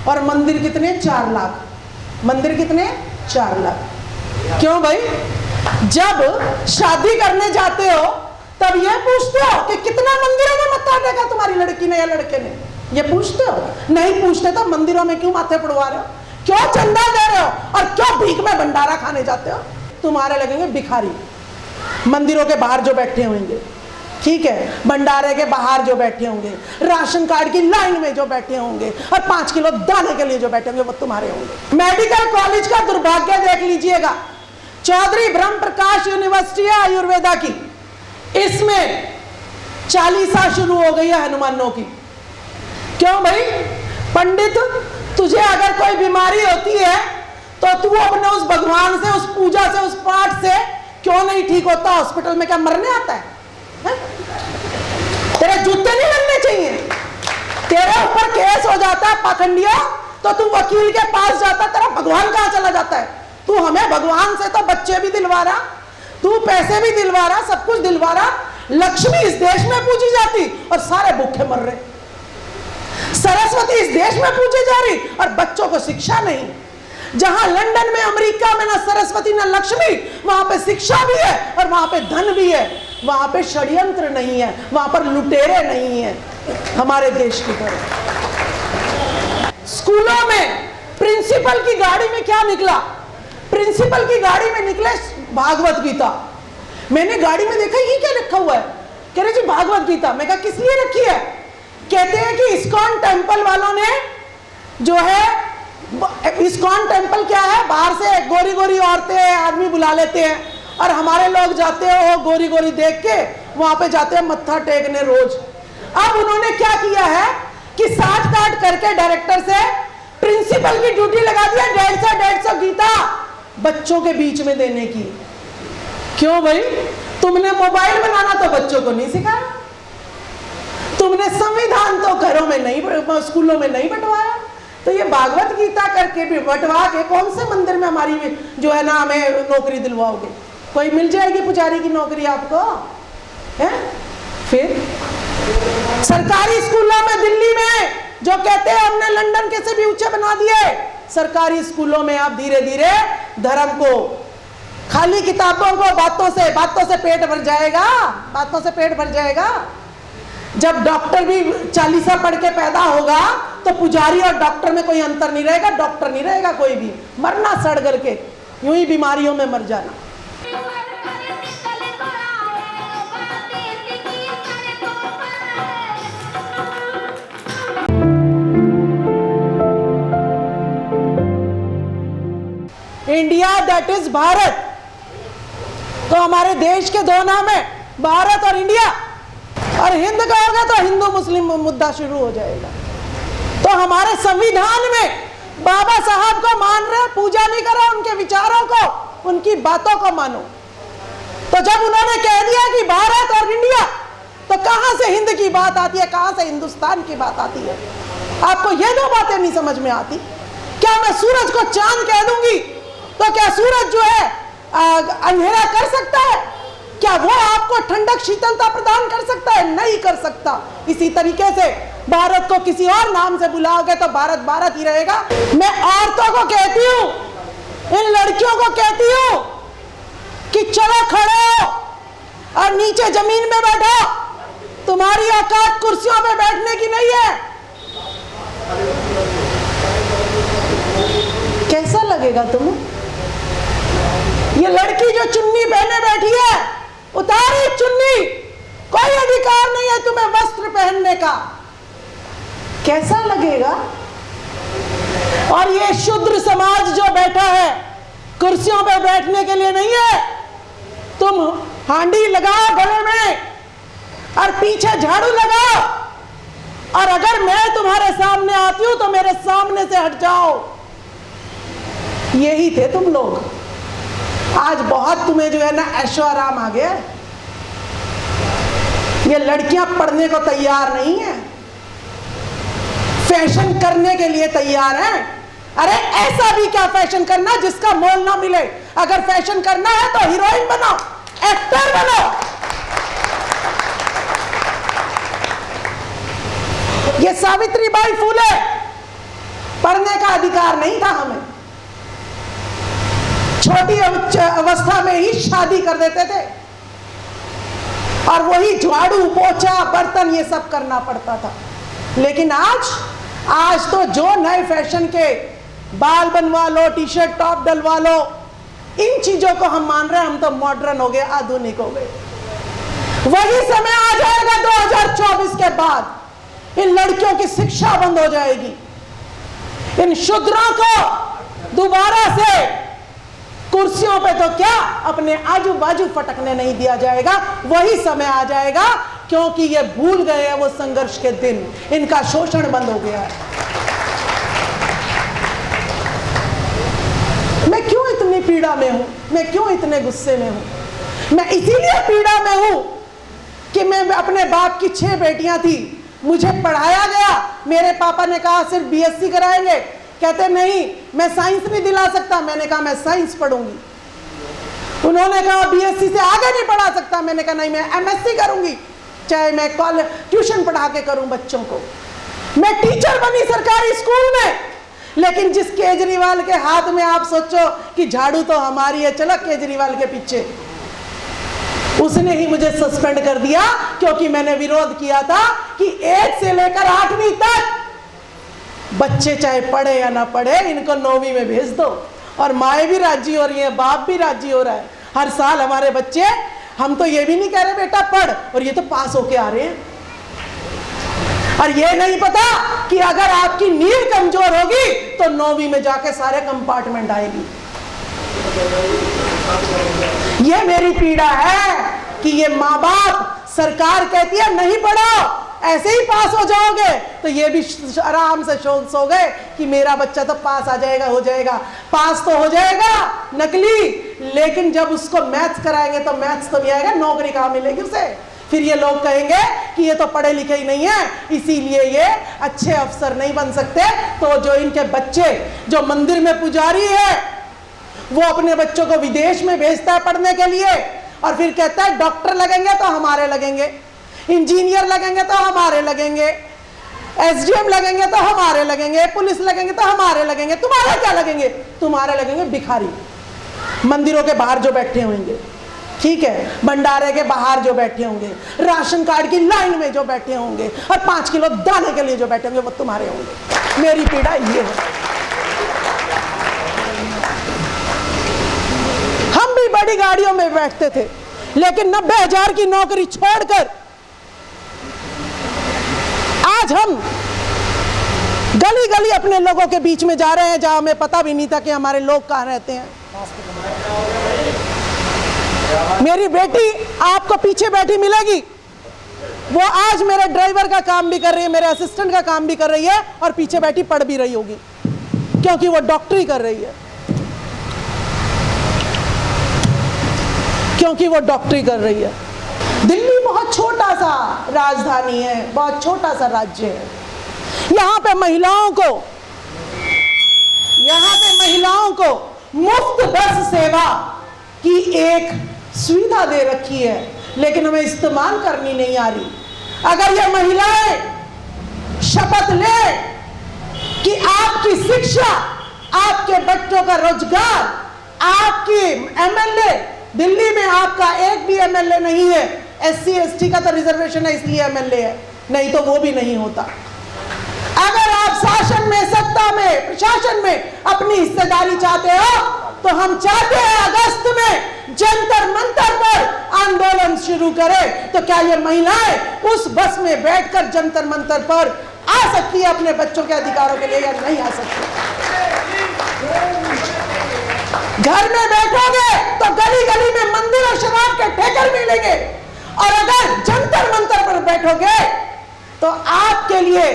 और मंदिर कितने? 4 लाख। मंदिर कितने? 4 लाख। क्यों भाई? जब शादी करने जाते हो तब ये पूछते हो कि कितना मंदिरों में मत्था टेका तुम्हारी लड़की ने या लड़के ने? ये पूछते हो? नहीं पूछते तो मंदिरों में क्यों माथे पड़वा रहे हो? क्यों चंदा दे रहे हो? और क्यों भीख में भंडारा खाने जाते हो? तुम्हारे लगेंगे भिखारी मंदिरों के बाहर जो बैठे होंगे, ठीक है, भंडारे के बाहर जो बैठे होंगे, राशन कार्ड की लाइन में जो बैठे होंगे और 5 किलो दाने के लिए जो बैठे होंगे, वो तुम्हारे होंगे। मेडिकल कॉलेज का दुर्भाग्य देख लीजिएगा। चौधरी ब्रह्म प्रकाश यूनिवर्सिटी है आयुर्वेदा की, इसमें 40 शुरू हो गई है हनुमानों की। क्यों भाई? पंडित, तुझे अगर कोई बीमारी होती है तो तू अपने उस भगवान से, उस पूजा से, उस पाठ से क्यों नहीं ठीक होता? हॉस्पिटल में क्या मरने आता है? तेरे जूते नहीं लगने चाहिए? तेरे ऊपर केस हो जाता है पाखंडिया तो तू वकील के पास जाता, तेरा भगवान कहां चला जाता है? तू हमें भगवान से तो बच्चे भी दिलवा रहा, तू पैसे भी दिलवा रहा, सब कुछ दिलवा रहा। लक्ष्मी इस देश में पूजी जाती और सारे भूखे मर रहे। सरस्वती इस देश में पूजी जा रही और बच्चों को शिक्षा नहीं। जहां लंदन में, अमेरिका में ना सरस्वती ना लक्ष्मी, वहां पे शिक्षा भी है और वहां पे धन भी है। वहां पे षड्यंत्र नहीं है, वहां पर लुटेरे नहीं है हमारे देश की तरह। स्कूलों में प्रिंसिपल की गाड़ी में क्या निकला? प्रिंसिपल की गाड़ी में निकले भागवत गीता। मैंने गाड़ी में देखा ये क्या लिखा हुआ है? कह रहे जी भागवत गीता। मैं कहा किस लिए रखी है? कहते हैं कि इस्कॉन टेम्पल वालों ने जो है, इस्कॉन टेम्पल क्या है, बाहर से गोरी गोरी औरतें आदमी बुला लेते हैं और हमारे लोग जाते हैं वो गोरी गोरी देख के वहां पे जाते हैं मत्था टेकने रोज। अब उन्होंने क्या किया है कि साठ काट करके डायरेक्टर से प्रिंसिपल की ड्यूटी लगा दिया 150 गीता बच्चों के बीच में देने की। क्यों भाई? तुमने मोबाइल बनाना तो बच्चों को नहीं सिखाया, तुमने संविधान तो घरों में नहीं, स्कूलों में नहीं बंटवाया, तो ये भागवत गीता करके भी बंटवा के कौन से मंदिर में हमारी जो है ना हमें नौकरी दिलवाओगे? कोई मिल जाएगी पुजारी की नौकरी आपको है? फिर सरकारी स्कूलों में दिल्ली में जो कहते हैं हमने लंदन के से भी ऊंचे बना दिए, सरकारी स्कूलों में आप धीरे धीरे धर्म को, खाली किताबों को, बातों से पेट भर जाएगा, बातों से पेट भर जाएगा। जब डॉक्टर भी 40 पढ़ के पैदा होगा तो पुजारी और डॉक्टर में कोई अंतर नहीं रहेगा, डॉक्टर नहीं रहेगा कोई भी, मरना सड़ करके, यूं ही बीमारियों में मर जाना। इंडिया दैट इज भारत, तो हमारे देश के 2 नाम है, भारत और इंडिया। और हिंद कहोगे तो हिंदू मुस्लिम मुद्दा शुरू हो जाएगा। तो हमारे संविधान में बाबा साहब को मान रहे, पूजा नहीं करो उनके विचारों को, उनकी बातों को मानो। तो जब उन्होंने कह दिया कि भारत और इंडिया, तो कहां से हिंद की बात आती है, कहां से हिंदुस्तान की बात आती है? आपको ये 2 बातें नहीं समझ में आती? क्या मैं सूरज को चांद कह दूंगी तो क्या सूरज जो है अंधेरा कर सकता है? क्या वो आपको ठंडक शीतलता प्रदान कर सकता है? नहीं कर सकता। इसी तरीके से भारत को किसी और नाम से बुलाओगे तो भारत भारत ही रहेगा। मैं औरतों को कहती हूं, इन लड़कियों को कहती हूं कि चलो खड़े हो और नीचे जमीन में बैठो, तुम्हारी औकात कुर्सियों पे बैठने की नहीं है। कैसा लगेगा तुम्हें? ये लड़की जो चुन्नी पहने बैठी है, उतारी चुन्नी, कोई अधिकार नहीं है तुम्हें वस्त्र पहनने का। कैसा लगेगा? और ये शूद्र समाज जो बैठा है कुर्सियों पे बैठने के लिए नहीं है। तुम हांडी लगाओ गले में और पीछे झाड़ू लगाओ, और अगर मैं तुम्हारे सामने आती हूं तो मेरे सामने से हट जाओ। यही थे तुम लोग। आज बहुत तुम्हें जो है ना ऐशो आराम आ गया। ये लड़कियां पढ़ने को तैयार नहीं है, फैशन करने के लिए तैयार हैं। अरे ऐसा भी क्या फैशन करना जिसका मोल ना मिले? अगर फैशन करना है तो हीरोइन बनो, एक्टर बनो। ये सावित्रीबाई फुले पढ़ने का अधिकार नहीं था हमें। छोटी अवस्था में ही शादी कर देते थे और वही झाड़ू पोछा बर्तन ये सब करना पड़ता था। लेकिन आज तो जो नए फैशन के बाल बनवा लो, टी शर्ट टॉप डलवा लो, इन चीजों को हम मान रहे हैं हम तो मॉडर्न हो गए, आधुनिक हो गए। वही समय आ जाएगा 2024 के बाद, इन लड़कियों की शिक्षा बंद हो जाएगी, इन शूद्रों को दोबारा से कुर्सियों पे तो क्या अपने आजू बाजू फटकने नहीं दिया जाएगा। वही समय आ जाएगा, क्योंकि ये भूल गए हैं वो संघर्ष के दिन, इनका शोषण बंद हो गया है। मैं क्यों इतनी पीड़ा में हूं, मैं क्यों इतने गुस्से में हूं? मैं इसीलिए पीड़ा में हूं कि मैं अपने बाप की 6 बेटियां थी, मुझे पढ़ाया गया, मेरे पापा ने कहा सिर्फ बीएससी कराएंगे, कहते नहीं मैं साइंस नहीं दिला सकता, मैंने कहा मैं साइंस पढ़ूंगी। उन्होंने कहा बीएससी से आगे नहीं पढ़ा सकता, मैंने कहा नहीं मैं एमएससी करूंगी, चाहे मैं कॉलेज ट्यूशन पढ़ा के करूं बच्चों को। मैं टीचर बनी सरकारी स्कूल में, लेकिन जिस केजरीवाल के हाथ में आप सोचो कि झाड़ू तो हमारी है, चलो केजरीवाल के पीछे, उसने ही मुझे सस्पेंड कर दिया क्योंकि मैंने विरोध किया था कि 1 से लेकर 8वीं तक बच्चे चाहे पढ़े या ना पढ़े, इनको 9वीं में भेज दो। और माएँ भी राजी हो रही है, बाप भी राजी हो रहा है। हर साल हमारे बच्चे, हम तो ये भी नहीं कह रहे बेटा पढ़, और ये तो पास होके आ रहे हैं। और ये नहीं पता कि अगर आपकी नींव कमजोर होगी तो 9वीं में जाके सारे कंपार्टमेंट आएगी। ये मेरी पीड़ा है कि ये माँ बाप, सरकार कहती है नहीं पढ़ो, ऐसे ही पास हो जाओगे, तो ये भी आराम से सो गए कि मेरा बच्चा तो पास आ जाएगा, हो जाएगा, पास तो हो जाएगा नकली, लेकिन जब उसको मैथ्स कराएंगे तो मैथ्स तो नहीं आएगा, नौकरी कहाँ मिलेगी उसे? फिर ये लोग कहेंगे कि ये तो पढ़े लिखे ही नहीं है, इसीलिए ये अच्छे अफसर नहीं बन सकते। तो जो इनके बच्चे, जो मंदिर में पुजारी है, वो अपने बच्चों को विदेश में भेजता है पढ़ने के लिए, और फिर कहता है डॉक्टर लगेंगे तो हमारे लगेंगे, इंजीनियर लगेंगे तो हमारे लगेंगे, एसडीएम लगेंगे तो हमारे लगेंगे, पुलिस लगेंगे तो हमारे लगेंगे। तुम्हारे क्या लगेंगे? तुम्हारे लगेंगे भिखारी, मंदिरों के बाहर जो बैठे होंगे, ठीक है, भंडारे के बाहर जो बैठे होंगे, राशन कार्ड की लाइन में जो बैठे होंगे, और 5 किलो दाने के लिए जो बैठे होंगे, वो तुम्हारे होंगे। मेरी पीड़ा ये है। हम भी बड़ी गाड़ियों में बैठते थे, लेकिन 90,000 की नौकरी छोड़कर आज हम गली गली अपने लोगों के बीच में जा रहे हैं, जहां हमें पता भी नहीं था कि हमारे लोग कहां रहते हैं। मेरी बेटी आपको पीछे बैठी मिलेगी, वो आज मेरे ड्राइवर का काम भी कर रही है, मेरे असिस्टेंट का काम भी कर रही है, और पीछे बैठी पढ़ भी रही होगी, क्योंकि वो डॉक्टरी कर रही है, क्योंकि वो डॉक्टरी कर रही है। दिल्ली बहुत छोटा सा राजधानी है, बहुत छोटा सा राज्य है। यहाँ पे महिलाओं को मुफ्त बस सेवा की एक सुविधा दे रखी है, लेकिन हमें इस्तेमाल करनी नहीं आ रही। अगर ये महिलाएं शपथ ले कि आपकी शिक्षा, आपके बच्चों का रोजगार, आपकी एमएलए, दिल्ली में आपका एक भी एमएलए नहीं है, एससी एसटी का तो रिजर्वेशन है इसलिए एमएलए है, नहीं तो वो भी नहीं होता। अगर आप शासन में, सत्ता में, प्रशासन में अपनी हिस्सेदारी चाहते हो, तो हम चाहते हैं अगस्त में जंतर मंतर पर आंदोलन शुरू करें। तो क्या ये महिलाएं उस बस में बैठकर जंतर मंतर पर आ सकती है अपने बच्चों के अधिकारों के लिए, या नहीं आ सकती? घर में बैठोगे तो गली गली में मंदिर और शराब के ठेकर मिलेंगे, और अगर जंतर मंतर पर बैठोगे तो आपके लिए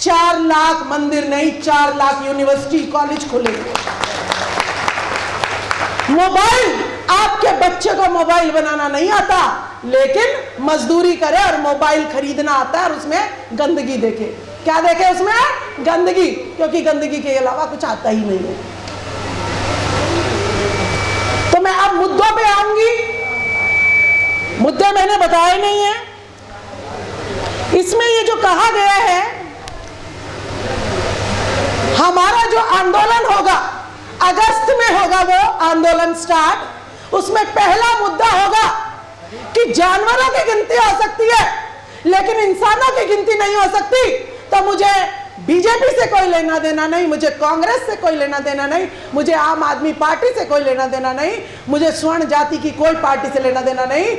4 लाख मंदिर नहीं, 4 लाख यूनिवर्सिटी कॉलेज खुलेंगे। मोबाइल, आपके बच्चे को मोबाइल बनाना नहीं आता, लेकिन मजदूरी करे और मोबाइल खरीदना आता है, और उसमें गंदगी देखे। क्या देखे उसमें? गंदगी, क्योंकि गंदगी के अलावा कुछ आता ही नहीं है। तो मैं अब मुद्दों पे आऊंगी। मुद्दे मैंने बताए नहीं है। इसमें ये जो कहा गया है, हमारा जो आंदोलन होगा अगस्त में होगा, वो आंदोलन स्टार्ट। उसमें पहला मुद्दा होगा कि जानवरों की गिनती हो सकती है लेकिन इंसानों की गिनती नहीं हो सकती। तो मुझे बीजेपी से कोई लेना देना नहीं, मुझे कांग्रेस से कोई लेना देना नहीं, मुझे आम आदमी पार्टी से कोई लेना देना नहीं, मुझे स्वर्ण जाति की कोई पार्टी से लेना देना नहीं।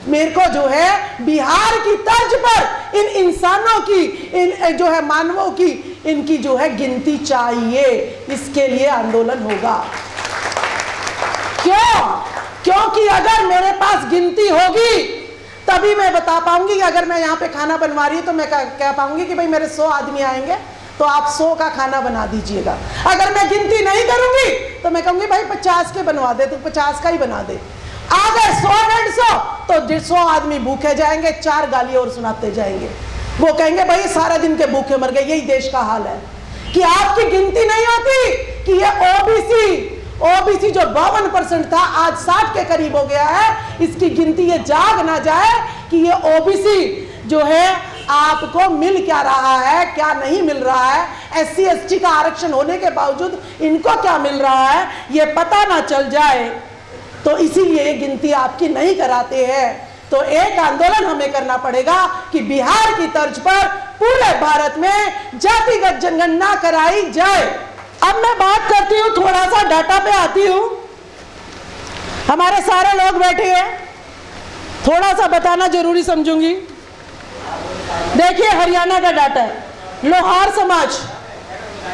मेरे को जो है बिहार की तर्ज पर इन इंसानों की, इन जो है मानवों की, इनकी जो है गिनती चाहिए। इसके लिए आंदोलन होगा। क्यों? क्योंकि अगर मेरे पास गिनती होगी तभी मैं बता पाऊंगी कि अगर मैं यहाँ पे खाना बनवा रही हूँ तो मैं कह पाऊंगी कि भाई मेरे 100 आदमी आएंगे तो आप 100 का खाना बना दीजिएगा। अगर मैं गिनती नहीं करूंगी तो मैं कहूंगी भाई 50 के बनवा दे, तो 50 का ही बना दे। अगर 100-150 तो 100 आदमी भूखे जाएंगे, 4 गाली और सुनाते जाएंगे। वो कहेंगे भाई सारा दिन के भूखे मर गए। यही देश का हाल है कि आपकी गिनती नहीं होती कि ये ओबीसी जो 52% था आज 60 के करीब हो गया है, इसकी गिनती ये जाग ना जाए कि ये ओबीसी जो है आपको मिल क्या रहा है, क्या नहीं मिल रहा है, SC ST का आरक्षण होने के बावजूद इनको क्या मिल रहा है, ये पता ना चल जाए। तो इसीलिए ये गिनती आपकी नहीं कराते हैं। तो एक आंदोलन हमें करना पड़ेगा कि बिहार की तर्ज पर पूरे भारत में जातिगत जनगणना कराई जाए। अब मैं बात करती हूँ, थोड़ा सा डाटा पे आती हूँ। हमारे सारे लोग बैठे हैं, थोड़ा सा बताना जरूरी समझूंगी। देखिए हरियाणा का डाटा है, लोहार समाज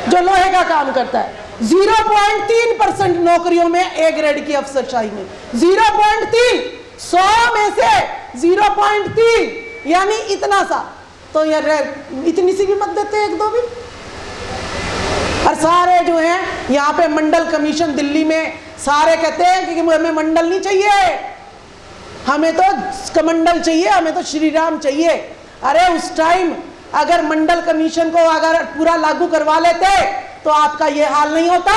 जो लोहे का काम करता है 0.3% नौकरियों में A ग्रेड की अफसरशाही में 0.3, 100 में से 0.3 यानी इतना सा। तो यार इतनी सी भी मत देते एक दो भी। और सारे जो हैं यहाँ पे मंडल कमीशन दिल्ली में सारे कहते हैं कि हमें मंडल नहीं चाहिए, हमें तो कमंडल चाहिए, हमें तो श्री राम चाहिए। अरे उस टाइम अगर मंडल कमीशन को अगर पूरा लागू करवा लेते तो आपका ये हाल नहीं होता।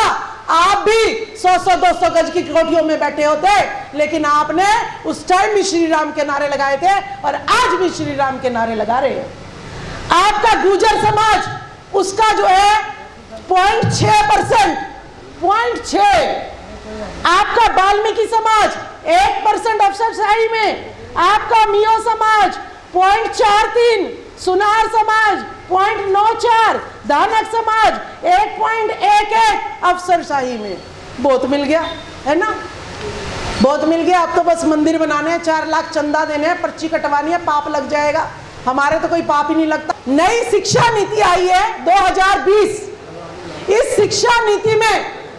आप भी 100-200 गज की कोठियों में बैठे होते, लेकिन आपने उस टाइम भी श्री राम के नारे लगाए थे और आज भी श्री राम के नारे लगा रहे हैं। आपका गुर्जर समाज उसका जो है 0.6%, 0.6। आपका वाल्मीकि समाज 1% अफसरशाही में, आपका मियो समाज 0.43, सुनार समाज 0.94, धानक समाज 1.11 अफसरशाही में। बहुत मिल गया है ना, बहुत मिल गया। अब तो बस मंदिर बनाने हैं, 4 लाख चंदा देने हैं, पर्ची कटवानी है, पाप लग जाएगा। हमारे तो कोई पाप ही नहीं लगता। नई शिक्षा नीति आई है 2020। इस शिक्षा नीति में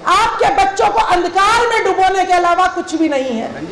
आपके बच्चों को अंधकार में डुबोने के अलावा कुछ भी नहीं है।